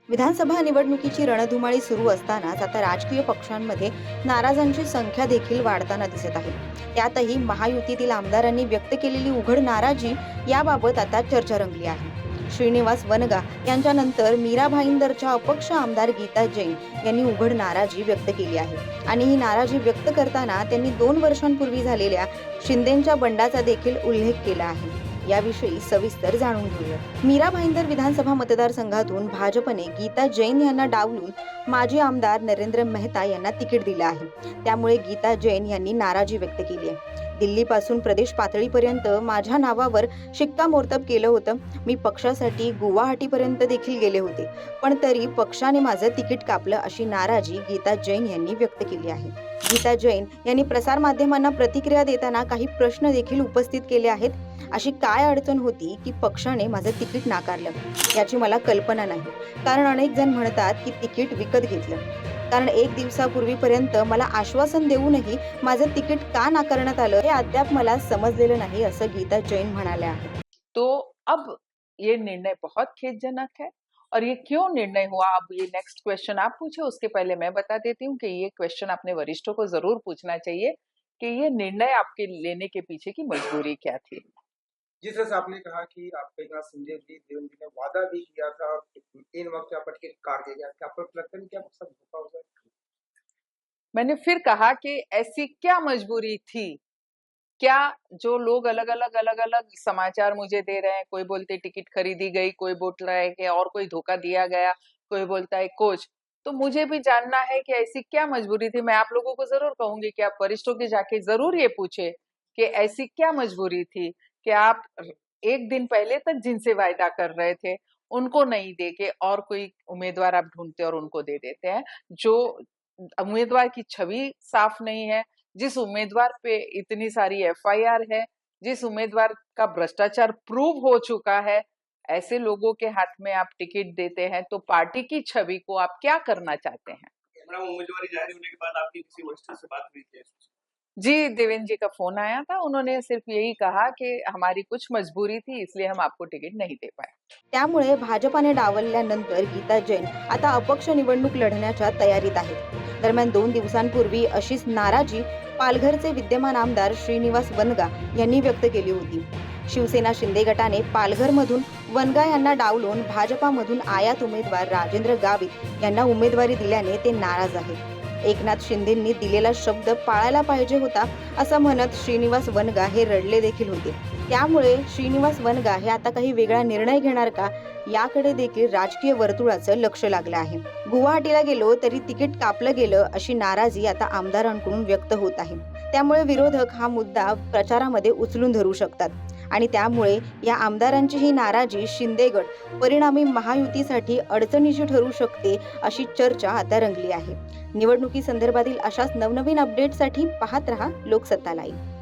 विधानसभा निवडणुकीची रणधुमाळी सुरू असतानाच आता राजकीय पक्षांमध्ये नाराजांची संख्या देखील वाढताना दिसत आहे। त्यातही महायुतीतील आमदारांनी व्यक्त केलेली उघड नाराजी याबाबत आता चर्चा रंगली आहे। श्रीनिवास वनगा यांच्यानंतर मीरा भाईंदरच्या अपक्ष आमदार गीता जैन यांनी उघड नाराजी व्यक्त केली आहे आणि ही नाराजी व्यक्त करताना त्यांनी 2 वर्षांपूर्वी झालेल्या शिंदेंच्या बंडाचा देखील उल्लेख केला आहे। याविषयी सविस्तर जाणून घेऊया। मीरा भाईंदर विधानसभा मतदारसंघातून भाजपने गीता जैन यांना डावलून माजी आमदार नरेंद्र मेहता यांना तिकीट दिले आहे। त्यामुळे गीता जैन यांनी नाराजी व्यक्त केली आहे। दिल्लीपासून प्रदेश पातळीपर्यंत माझ्या नावावर शिक्कामोर्तब केलं होतं। मी पक्षासाठी गुवाहाटीपर्यंत देखील गेले होते, पण तरी पक्षाने माझं तिकीट कापलं, अशी नाराजी गीता जैन यांनी व्यक्त केली आहे। गीता जैन यांनी प्रसार माध्यमांना प्रतिक्रिया देताना काही प्रश्न देखील उपस्थित केले आहेत। अशी काय अडचण होती की पक्षाने माझं तिकीट नाकारलं, याची मला कल्पना नाही। कारण अनेक जण म्हणतात की तिकीट विकत घेतलं, कारण 1 दिवसापूर्वीपर्यंत मला आश्वासन देऊनही माझं तिकीट का नाकारण्यात आलं हे अद्याप मला समजलेलं नाही, असं गीता जैन म्हणाल्या आहेत। तो अब ये निर्णय बहुत खेदजनक है। और ये क्यों निर्णय हुआ, अब ये नेक्स्ट क्वेश्चन आप पूछे, उसके पहले मैं बता देती हूँ कि ये क्वेश्चन अपने वरिष्ठों को जरूर पूछना चाहिए कि ये निर्णय आपके लेने के पीछे की मजबूरी क्या थी। जिस तरह से आपने कहा कि आपके यहाँ संजय जी देवेंद्र जी ने वादा भी किया था, इन वक्त आपका टिकट काट दिया गया, क्या आपको लगता नहीं कि आप सब धोखा हो जाए? मैंने फिर कहा कि ऐसी क्या मजबूरी थी, क्या जो लोग अलग अलग समाचार मुझे दे रहे हैं, कोई बोलते टिकट खरीदी गई, कोई बोल रहा है कि और कोई धोखा दिया गया, कोई बोलता है कोच, तो मुझे भी जानना है कि ऐसी क्या मजबूरी थी। मैं आप लोगों को जरूर कहूंगी कि आप वरिष्ठों के जाके जरूर ये पूछे कि ऐसी क्या मजबूरी थी कि आप 1 दिन पहले तक जिनसे वायदा कर रहे थे उनको नहीं दे के और कोई उम्मीदवार आप ढूंढते और उनको दे देते हैं, जो उम्मीदवार की छवि साफ नहीं है, जिस उम्मीदवार पे इतनी सारी एफआईआर है, जिस उम्मीदवार का भ्रष्टाचार प्रूव हो चुका है, ऐसे लोगों के हाथ में आप टिकट देते हैं तो पार्टी की छवि को आप क्या करना चाहते हैं। उम्मीदवारी जारी होने के बाद आपकी किसी वरिष्ठ से बात हुई थी? जी, देवेंद्र जी का फोन आया था, उन्होंने सिर्फ यही कहा कि हमारी कुछ मजबूरी थी इसलिए हम आपको टिकट नहीं दे पाए। त्यामुळे भाजपाने डावलल्यानंतर गीता जैन आता अपक्ष निवडणूक लढण्याच्या तयारीत आहेत। दरम्यान 2 दिवसांपूर्वी अशीच नाराजी पालघरचे विद्यमान आमदार श्रीनिवास वनगा यांनी व्यक्त केली होती। शिवसेना शिंदे गटाने पालघरमधून वनगा यांना डावलून भाजपामधून आयात उमेदवार राजेंद्र गावित यांना उमेदवारी दिल्याने ते नाराज आहेत। एकनाथ शिंदेंनी दिलेला शब्द पाळायला पाहिजे होता, असं म्हणत श्रीनिवास वनगा हे रडले देखील होते। त्यामुळे श्रीनिवास वनगा हे आता काही वेगळा निर्णय घेणार का, याकडे देखील राजकीय वर्तुळाचं लक्ष लागलं आहे। गुवाहाटीला गेलो तरी तिकीट कापलं गेलं, अशी नाराजी आता आमदारांकडून व्यक्त होत आहे। त्यामुळे विरोधक हा मुद्दा प्रचारामध्ये उचलून धरू शकतात आणि त्यामुळे या आमदारांची ही नाराजी शिंदे गट परिणामी महायुतीसाठी अडचणीची ठरू शकते, अशी चर्चा आता रंगली आहे। निवडणुकी संदर्भातील अशाच नवनवीन अपडेटसाठी पाहत रहा लोकसत्ता लाईव्ह।